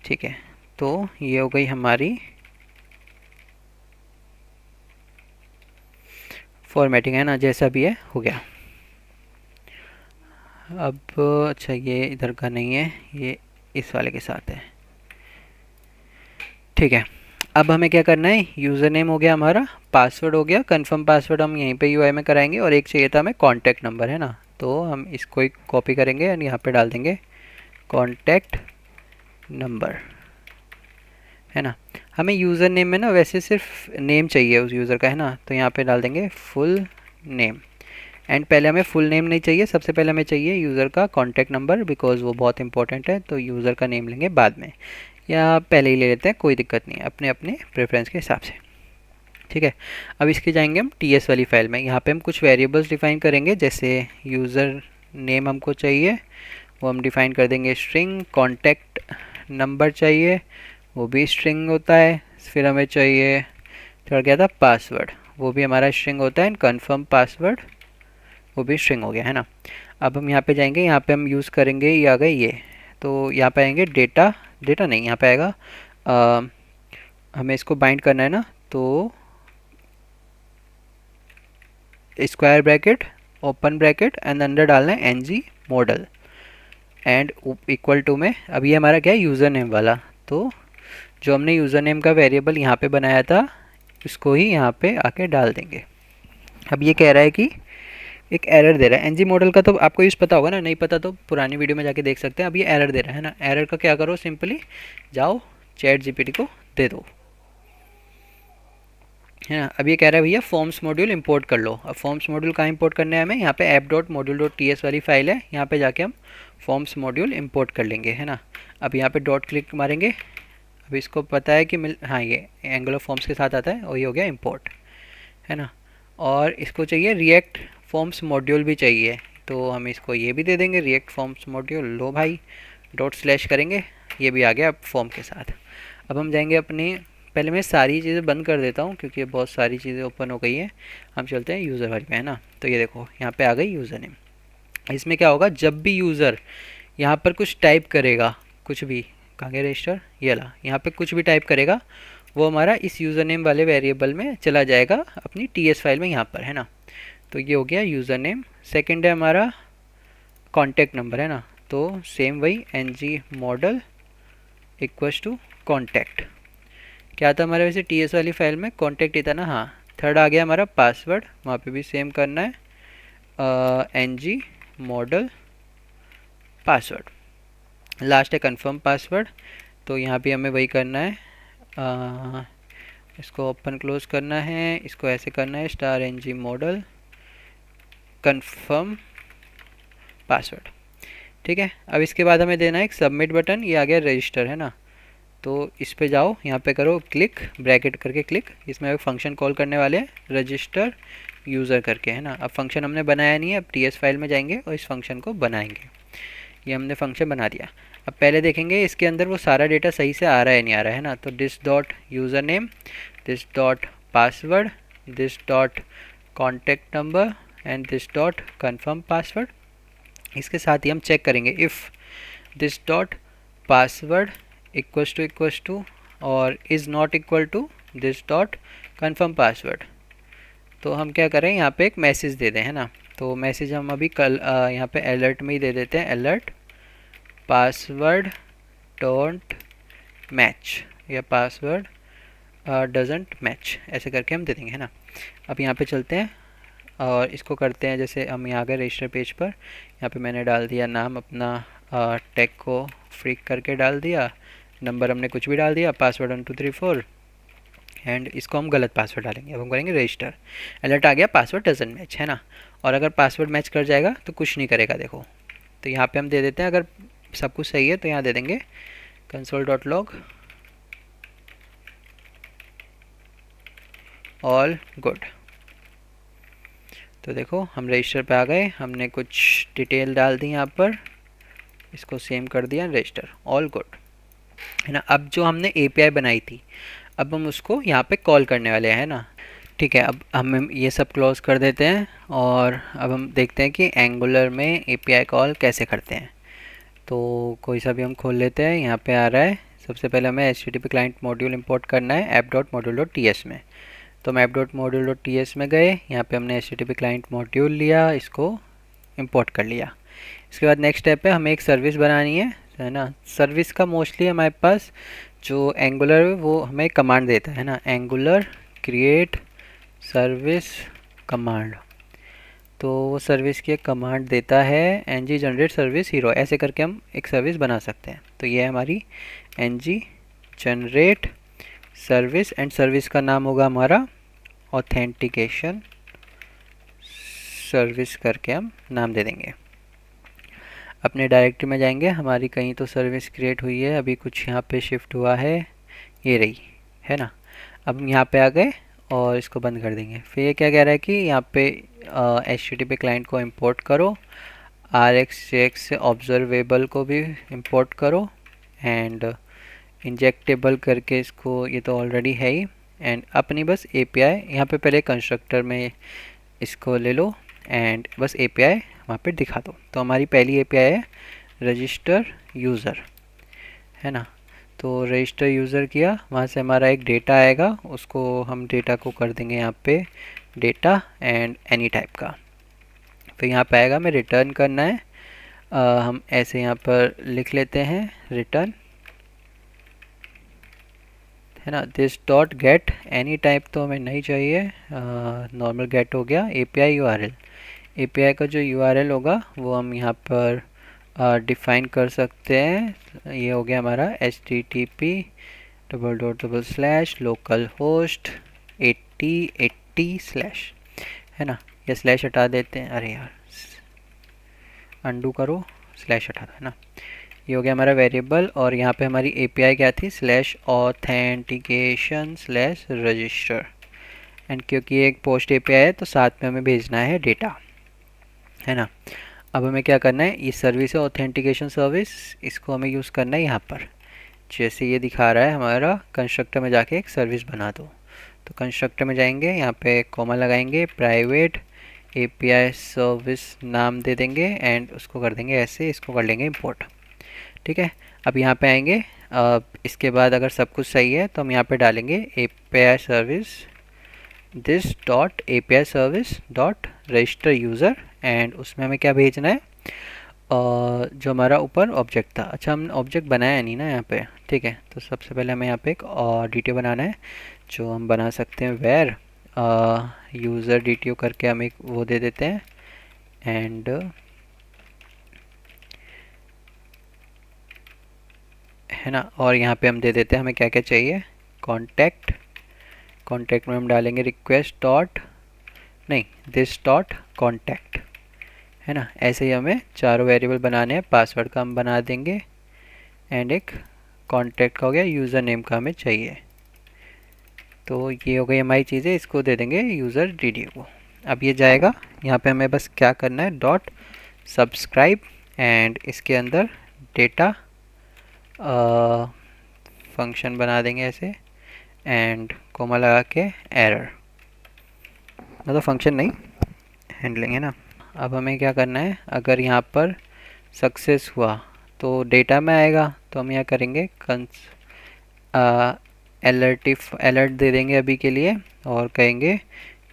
ठीक है, तो ये हो गई हमारी फॉर्मेटिंग है ना, जैसा भी है हो गया। अब अच्छा, ये इधर का नहीं है, ये इस वाले के साथ है। ठीक है, अब हमें क्या करना है, यूज़र नेम हो गया हमारा, पासवर्ड हो गया, कंफर्म पासवर्ड हम यहीं पे यूआई में कराएंगे, और एक चाहिए था हमें कॉन्टैक्ट नंबर है ना, तो हम इसको ही कॉपी करेंगे और यहाँ पे डाल देंगे कॉन्टैक्ट नंबर है ना। हमें यूज़र नेम में ना वैसे सिर्फ नेम चाहिए उस यूज़र का है ना, तो यहाँ पे डाल देंगे फुल नेम। एंड पहले हमें फुल नेम नहीं चाहिए, सबसे पहले हमें चाहिए यूज़र का कॉन्टैक्ट नंबर, बिकॉज वो बहुत इंपॉर्टेंट है, तो यूज़र का नेम लेंगे बाद में, या पहले ही ले लेते हैं, कोई दिक्कत नहीं है, अपने अपने प्रेफरेंस के हिसाब से। ठीक है, अब इसके जाएंगे हम TS वाली फाइल में। यहाँ पे हम कुछ वेरिएबल्स डिफाइन करेंगे, जैसे यूज़र नेम हमको चाहिए, वो हम डिफाइन कर देंगे स्ट्रिंग, कॉन्टैक्ट नंबर चाहिए, वो भी स्ट्रिंग होता है, फिर हमें चाहिए चढ़ गया था पासवर्ड, वो भी हमारा स्ट्रिंग होता है, एंड कन्फर्म पासवर्ड वो भी स्ट्रिंग हो गया है ना। अब हम यहाँ पे जाएंगे, यहाँ पे हम यूज़ करेंगे, ये आ गए ये, तो यहाँ पे आएंगे डेटा, डेटा नहीं यहाँ पे आएगा, हमें इसको बाइंड करना है ना, तो square bracket, open bracket and अंदर डालना है ng model and equal to में, अब ये हमारा क्या है, यूज़र नेम वाला, तो जो हमने यूज़र नेम का वेरिएबल यहाँ पे बनाया था उसको ही यहाँ पे आके डाल देंगे। अब ये कह रहा है कि एक एरर दे रहा है, ng मॉडल का तो आपको यूज़ पता होगा ना, नहीं पता तो पुरानी वीडियो में जाके देख सकते हैं। अब ये एरर दे रहा है ना, एरर का क्या करो, सिंपली जाओ ChatGPT को दे दो है ना। अब ये कह रहा है भैया फॉर्म्स मॉड्यूल इंपोर्ट कर लो। अब फॉर्म्स मॉड्यूल कहाँ इंपोर्ट करने हैं हमें, यहाँ पे app.module.ts वाली फाइल है, यहाँ पे जाके हम फॉर्म्स मॉड्यूल इंपोर्ट कर लेंगे है ना। अब यहाँ पे डॉट क्लिक मारेंगे, अब इसको पता है कि हाँ ये एंगुलर फॉर्म्स के साथ आता है, और ये हो गया इंपोर्ट है ना। और इसको चाहिए रिएक्ट फॉर्म्स मॉड्यूल भी चाहिए, तो हम इसको ये भी दे देंगे रिएक्ट फॉर्म्स मॉड्यूल, लो भाई डॉट स्लैश करेंगे, ये भी आ गया अब फॉर्म के साथ। अब हम जाएंगे अपनी, पहले मैं सारी चीज़ें बंद कर देता हूँ क्योंकि बहुत सारी चीज़ें ओपन हो गई हैं। हम चलते हैं यूज़र वाली में है ना, तो ये देखो यहाँ पे आ गई यूज़र नेम। इसमें क्या होगा, जब भी यूज़र यहाँ पर कुछ टाइप करेगा, कुछ भी, कहाँ गया रजिस्टर, ये ला, यहाँ पे कुछ भी टाइप करेगा वो हमारा इस यूज़र नेम वाले वेरिएबल में चला जाएगा अपनी TS फाइल में यहाँ पर है ना। तो ये हो गया यूज़र नेम। सेकेंड है हमारा कॉन्टैक्ट नंबर है ना, तो सेम वही ng model equals to contact, क्या था हमारे वैसे TS वाली फाइल में कॉन्टैक्ट ही था ना, हाँ। थर्ड आ गया हमारा पासवर्ड, वहाँ पे भी सेम करना है ng मॉडल पासवर्ड। लास्ट है कंफर्म पासवर्ड, तो यहाँ पे हमें वही करना है, इसको ओपन क्लोज करना है, इसको ऐसे करना है *ng मॉडल कंफर्म पासवर्ड। ठीक है, अब इसके बाद हमें देना है एक सबमिट बटन, ये आ गया रजिस्टर है ना, तो इस पे जाओ, यहाँ पे करो क्लिक, ब्रैकेट करके क्लिक, इसमें एक फंक्शन कॉल करने वाले हैं रजिस्टर यूज़र करके है ना। अब फंक्शन हमने बनाया नहीं है, अब TS फाइल में जाएंगे और इस फंक्शन को बनाएंगे। ये हमने फंक्शन बना दिया। अब पहले देखेंगे इसके अंदर वो सारा डेटा सही से आ रहा है नहीं आ रहा है ना, तो this dot user name, this dot password, this dot contact number and this dot confirm password. इसके साथ ही हम चेक करेंगे if this dot password equals to और is not equal to this dot confirm password, तो हम क्या करें, यहाँ पे एक मैसेज दे दें है ना। तो मैसेज हम अभी कल यहाँ पे अलर्ट में ही दे देते हैं, अलर्ट पासवर्ड डोंट मैच या पासवर्ड डजंट मैच, ऐसे करके हम दे देंगे है ना। अब यहाँ पे चलते हैं और इसको करते हैं, जैसे हम यहाँ आ गए रजिस्टर पेज पर, यहाँ पे मैंने डाल दिया नाम अपना, टैग को फ्रीक करके डाल दिया, नंबर हमने कुछ भी डाल दिया, पासवर्ड 1234, एंड इसको हम गलत पासवर्ड डालेंगे। अब हम करेंगे रजिस्टर, अलर्ट आ गया पासवर्ड डजंट मैच, है ना। और अगर पासवर्ड मैच कर जाएगा तो कुछ नहीं करेगा, देखो। तो यहाँ पे हम दे देते हैं, अगर सब कुछ सही है तो यहाँ दे देंगे console.log ऑल गुड। तो देखो हम रजिस्टर पे आ गए, हमने कुछ डिटेल डाल दी यहाँ पर, इसको सेम कर दिया, रजिस्टर ऑल गुड, है ना। अब जो हमने एपीआई बनाई थी, अब हम उसको यहाँ पे कॉल करने वाले हैं ना। ठीक है, अब हम ये सब क्लोज कर देते हैं और अब हम देखते हैं कि एंगुलर में एपीआई कॉल कैसे करते हैं। तो कोई सा भी हम खोल लेते हैं, यहाँ पे आ रहा है सबसे पहले हमें HTTP क्लाइंट मॉड्यूल इंपोर्ट करना है app.module.ts में। तो हम app.module.ts में गए, यहाँ पे हमने HTTP क्लाइंट मॉड्यूल लिया, इसको इंपोर्ट कर लिया। इसके बाद नेक्स्ट स्टेप है, हमें एक सर्विस बनानी है ना। सर्विस का मोस्टली हमारे पास जो एंगुलर वो हमें कमांड देता है ना, एंगुलर क्रिएट सर्विस कमांड। तो वो सर्विस की एक कमांड देता है ng जनरेट सर्विस हीरो, ऐसे करके हम एक सर्विस बना सकते हैं। तो ये है हमारी ng generate service, and service का नाम होगा हमारा ऑथेंटिकेशन सर्विस करके हम नाम दे देंगे। अपने डायरेक्टरी में जाएंगे, हमारी कहीं तो सर्विस क्रिएट हुई है, अभी कुछ यहाँ पे शिफ्ट हुआ है, ये रही, है ना। अब हम यहाँ पे आ गए और इसको बंद कर देंगे। फिर ये क्या कह रहा है कि यहाँ पे HTTP क्लाइंट को इंपोर्ट करो, RxJS से ऑब्जर्वेबल को भी इंपोर्ट करो, एंड इंजेक्टेबल करके इसको, ये तो ऑलरेडी है ही, एंड अपनी बस API यहाँ पे पहले कंस्ट्रक्टर में इसको ले लो एंड बस API वहाँ पे दिखा दो। तो हमारी पहली API है रजिस्टर यूज़र, है ना। तो रजिस्टर यूज़र किया, वहाँ से हमारा एक डेटा आएगा, उसको हम डेटा को कर देंगे यहाँ पे डेटा एंड एनी टाइप का। फिर यहाँ पे आएगा हमें रिटर्न करना है, हम ऐसे यहाँ पर लिख लेते हैं रिटर्न, है ना। This dot get any type तो हमें नहीं चाहिए, नॉर्मल गेट हो गया। API URL, API का जो URL होगा वो हम यहाँ पर डिफ़ाइन कर सकते हैं। ये हो गया हमारा http://localhost 8080/, है ना। या स्लैश हटा देते हैं, अरे यार अंडू करो, स्लैश हटा दो, है ना। ये हो गया हमारा वेरिएबल, और यहाँ पे हमारी API क्या थी, /authentication/register, एंड क्योंकि ये एक पोस्ट API है तो साथ में हमें भेजना है डेटा, है ना। अब हमें क्या करना है, ये सर्विस है ऑथेंटिकेशन सर्विस, इसको हमें यूज़ करना है यहाँ पर। जैसे ये दिखा रहा है हमारा कंस्ट्रक्टर में जाके एक सर्विस बना दो। तो कंस्ट्रक्टर में जाएंगे, यहाँ पे कॉमा लगाएंगे, प्राइवेट API सर्विस नाम दे देंगे, एंड उसको कर देंगे ऐसे, इसको कर लेंगे इंपोर्ट। ठीक है, अब यहाँ पे आएंगे, इसके बाद अगर सब कुछ सही है तो हम यहाँ पे डालेंगे API service this dot API service dot register user, and उसमें हमें क्या भेजना है, जो हमारा ऊपर ऑब्जेक्ट था। अच्छा, हम ऑब्जेक्ट बनाया नहीं ना यहाँ पे, ठीक है। तो सबसे पहले हमें यहाँ पे एक DTO बनाना है, जो हम बना सकते हैं वेर यूज़र DTO करके हम एक वो दे देते हैं, एंड है ना। और यहाँ पे हम दे देते हैं हमें क्या क्या चाहिए, कॉन्टैक्ट में हम डालेंगे रिक्वेस्ट डॉट नहीं दिस डॉट कॉन्टैक्ट, है ना। ऐसे ही हमें चारों वेरिएबल बनाने हैं, पासवर्ड का हम बना देंगे, एंड एक कॉन्टैक्ट का हो गया, यूज़र नेम का हमें चाहिए। तो ये हो गई हमारी चीज़ें, इसको दे देंगे यूज़र DTO को। अब ये जाएगा, यहाँ पे हमें बस क्या करना है, डॉट सब्सक्राइब, एंड इसके अंदर डेटा फंक्शन बना देंगे ऐसे, एंड कोमा लगा के एरर, मतलब फंक्शन नहीं, हैंडलिंग, है ना। अब हमें क्या करना है, अगर यहाँ पर सक्सेस हुआ तो डेटा में आएगा, तो हम यहाँ करेंगे अलर्ट दे देंगे अभी के लिए, और कहेंगे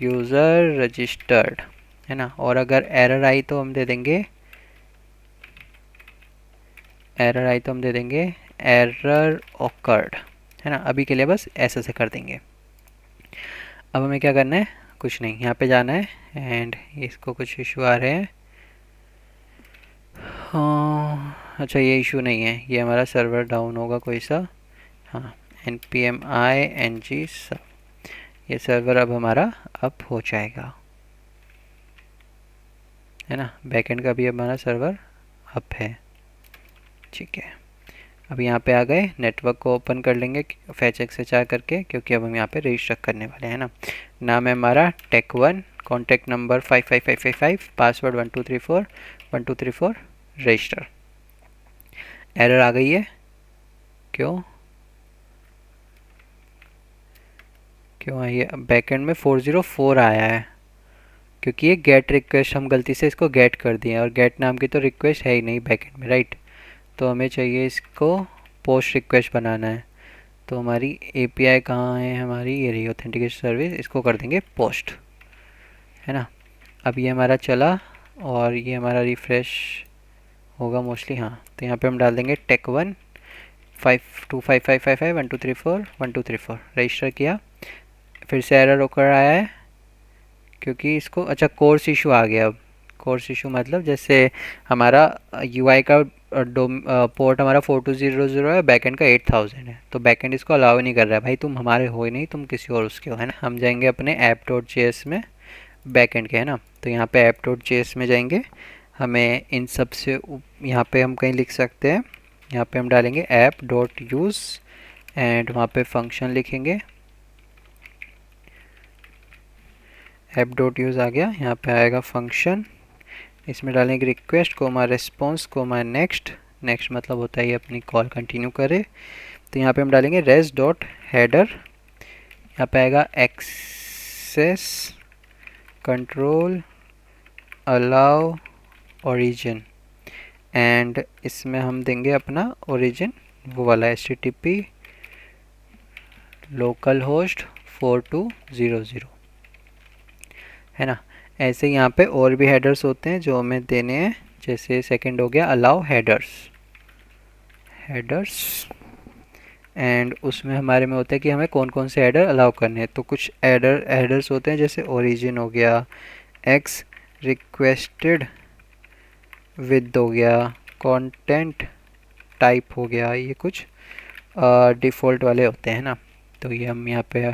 यूज़र रजिस्टर्ड, है ना। और अगर एरर आई तो हम दे देंगे एरर ऑकर्ड, है ना। अभी के लिए बस ऐसे से कर देंगे। अब हमें क्या करना है, कुछ नहीं, यहाँ पे जाना है एंड इसको कुछ इशू आ रहे हैं। हाँ अच्छा, ये इशू नहीं है, ये हमारा सर्वर डाउन होगा कोई सा। हाँ npm-i-ng सब, ये सर्वर अब हमारा अप हो जाएगा, है ना। बैकएंड का भी हमारा सर्वर अप है, ठीक है। अब यहाँ पे आ गए, नेटवर्क को ओपन कर लेंगे फैच एक्सएचआर करके, क्योंकि अब हम यहाँ पे रजिस्टर करने वाले हैं ना। नाम है हमारा टेक1, contact number 55555, password 1234 register. Error आ गई है, क्यों आई है? बैकएंड में 404 आया है, क्योंकि ये गेट रिक्वेस्ट, हम गलती से इसको गेट कर दिए, और गेट नाम की तो रिक्वेस्ट है ही नहीं बैकएंड में, राइट। तो हमें चाहिए इसको पोस्ट रिक्वेस्ट बनाना है। तो हमारी एपीआई कहाँ है? हमारी ये रही ऑथेंटिकेशन सर्विस, इसको कर देंगे पोस्ट, है ना। अब ये हमारा चला और ये हमारा रिफ्रेश होगा मोस्टली, हाँ। तो यहाँ पे हम डाल देंगे टेक1 5255551234123 रजिस्टर किया। फिर से एरर होकर आया है, क्योंकि इसको, अच्छा कोर्स इशू आ गया। अब कोर्स इशू मतलब जैसे हमारा यूआई का पोर्ट हमारा 4200 है, बैकएंड का 8000 है, तो बैकएंड इसको अलाउ नहीं कर रहा है। भाई तुम हमारे हो ही नहीं, तुम किसी और उसके हो, है ना। हम जाएंगे अपने app.js में, बैकएंड के, है ना। तो यहाँ पे app.js में जाएंगे, हमें इन सब से यहाँ पे हम कहीं लिख सकते हैं, यहाँ पे हम डालेंगे app.use एंड वहाँ पे फंक्शन लिखेंगे, app.use आ गया। यहाँ पे आएगा फंक्शन, इसमें डालेंगे request comma response comma next मतलब होता है ये अपनी कॉल कंटिन्यू करे। तो यहाँ पे हम डालेंगे res डॉट हेडर, यहाँ पे आएगा access control allow origin, and इसमें हम देंगे अपना ओरिजिन वो वाला http लोकल होस्ट 4200, है ना। ऐसे यहाँ पे और भी हेडर्स होते हैं जो हमें देने हैं, जैसे सेकंड हो गया अलाउ हेडर्स एंड उसमें हमारे में होता है कि हमें कौन कौन से हेडर अलाउ करने हैं। तो कुछ हेडर्स होते हैं, जैसे ओरिजिन हो गया, एक्स रिक्वेस्टेड विद हो गया, कंटेंट टाइप हो गया, ये कुछ डिफ़ॉल्ट वाले होते हैं ना। तो ये हम यहाँ पे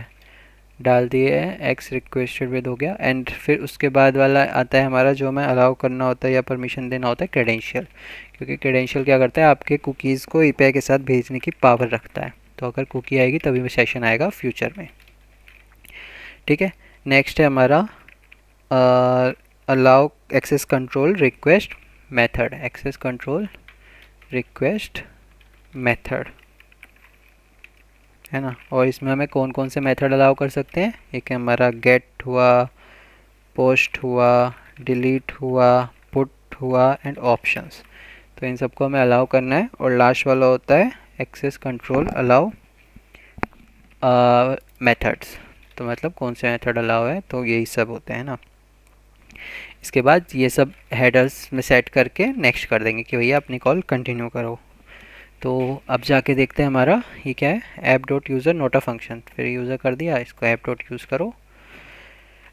डाल दिए हैं, एक्स रिक्वेस्टेड विद हो गया। एंड फिर उसके बाद वाला आता है हमारा, जो हमें अलाउ करना होता है या परमिशन देना होता है, क्रेडेंशियल। क्योंकि क्रेडेंशियल क्या करता है, आपके कुकीज़ को एपीआई के साथ भेजने की पावर रखता है। तो अगर कुकी आएगी तभी वो सेशन आएगा फ्यूचर में, ठीक है। नेक्स्ट है हमारा allow access control request method, access control request method, है ना। और इसमें हमें कौन कौन से मेथड अलाउ कर सकते हैं, एक हमारा गेट हुआ, पोस्ट हुआ, डिलीट हुआ, पुट हुआ एंड ऑप्शंस। तो इन सबको हमें अलाउ करना है। और लास्ट वाला होता है एक्सेस कंट्रोल अलाउ मेथड्स, तो मतलब कौन से मेथड अलाउ है, तो यही सब होते हैं ना। इसके बाद ये सब हेडर्स में सेट करके नेक्स्ट कर देंगे कि भैया अपनी कॉल कंटिन्यू करो। तो अब जाके देखते हैं हमारा ये क्या है, app dot user note a function, फिर यूज़र कर दिया, इसको ऐप डॉट यूज़ करो।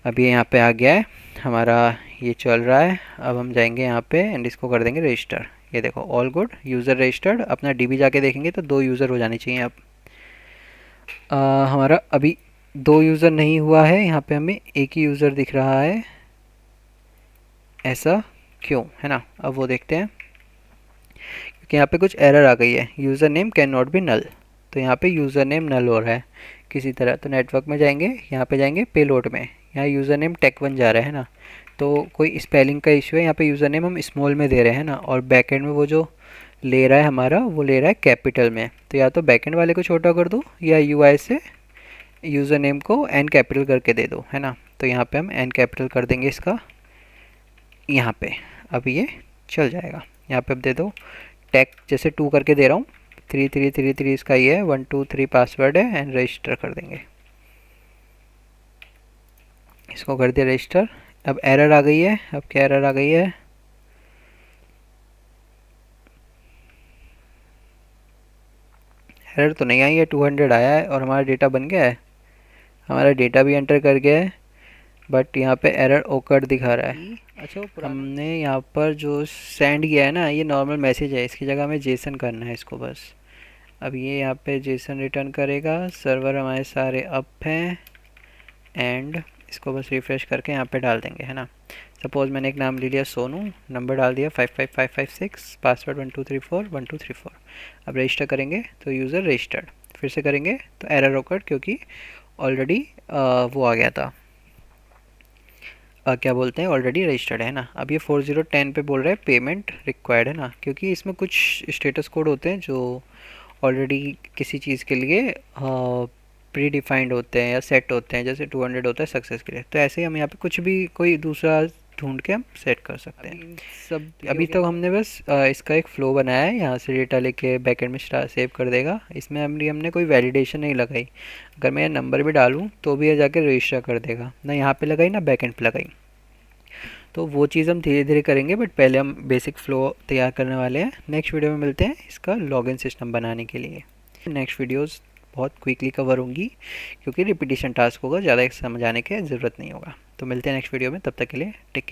अब ये यहाँ पे आ गया है हमारा, ये चल रहा है। अब हम जाएंगे यहाँ पे एंड इसको कर देंगे रजिस्टर। ये देखो ऑल गुड, यूज़र रजिस्टर्ड। अपना डीबी जाके देखेंगे तो 2 यूज़र हो जाने चाहिए। अब हमारा अभी 2 यूज़र नहीं हुआ है, यहाँ पे हमें एक ही यूज़र दिख रहा है, ऐसा क्यों, है ना। अब वो देखते हैं, क्योंकि यहाँ पे कुछ एरर आ गई है, user name can not be null. तो यहाँ पे यूज़र नेम नल हो रहा है किसी तरह। तो नेटवर्क में जाएंगे, यहाँ पे जाएंगे पेलोड में, यहाँ यूज़र नेम टेक1 जा रहा है ना। तो कोई स्पेलिंग का इशू है, यहाँ पे यूज़र नेम हम स्मॉल में दे रहे हैं ना, और बैकएंड में वो जो ले रहा है हमारा, वो ले रहा है कैपिटल में। तो या तो बैकएंड वाले को छोटा कर दो, या यूआई से यूज़र नेम को एन कैपिटल करके दे दो, है ना। तो यहाँ पे हम एन कैपिटल कर देंगे इसका, यहाँ पे अब ये चल जाएगा। यहाँ पे अब दे दो टैग, जैसे 2 करके दे रहा हूँ, 3333 इसका ये है, 123 पासवर्ड है, एंड रजिस्टर कर देंगे। इसको कर दिया रजिस्टर। अब एरर आ गई है, अब क्या एरर आ गई है, एरर तो नहीं आई है, 200 आया है और हमारा डेटा बन गया है, हमारा डेटा भी एंटर कर गया है। बट यहाँ पे एरर ओकर दिखा रहा है। अच्छा, वो हमने यहाँ पर जो सेंड किया है ना, ये नॉर्मल मैसेज है, इसकी जगह हमें जेसन करना है इसको बस। अब ये यहाँ पे जेसन रिटर्न करेगा, सर्वर हमारे सारे अप हैं, एंड इसको बस रिफ़्रेश करके यहाँ पे डाल देंगे, है ना। सपोज़ मैंने एक नाम ले लिया सोनू, नंबर डाल दिया 55556, पासवर्ड 1234 1234। अब रजिस्टर करेंगे तो यूज़र रजिस्टर्ड, फिर से करेंगे तो एरर ओकर, क्योंकि ऑलरेडी वो आ गया था, क्या बोलते हैं, ऑलरेडी रजिस्टर्ड है ना। अब ये 4010 पे बोल रहा है पेमेंट रिक्वायर्ड, है ना, क्योंकि इसमें कुछ स्टेटस कोड होते हैं जो ऑलरेडी किसी चीज़ के लिए प्री डिफाइंड होते हैं या सेट होते हैं, जैसे 200 होता है सक्सेस के लिए। तो ऐसे ही हम यहाँ पे कुछ भी कोई दूसरा ढूंढ के हम सेट कर सकते हैं। सब अभी तक हमने बस इसका एक फ़्लो बनाया है, यहाँ से डेटा लेके बैकएंड में सेव कर देगा। इसमें हमने कोई वैलिडेशन नहीं लगाई। अगर मैं नंबर भी डालूँ तो भी ये जाके रजिस्टर कर देगा, ना यहाँ पे लगाई ना बैकएंड पे लगाई। तो वो चीज़ हम धीरे धीरे करेंगे, बट पहले हम बेसिक फ़्लो तैयार करने वाले हैं। नेक्स्ट वीडियो में मिलते हैं इसका लॉगिन सिस्टम बनाने के लिए। नेक्स्ट वीडियोस बहुत क्विकली कवर होंगी, क्योंकि रिपीटिशन टास्क होगा, ज़्यादा समझाने की ज़रूरत नहीं होगा। तो मिलते हैं नेक्स्ट वीडियो में, तब तक के लिए टेक केयर।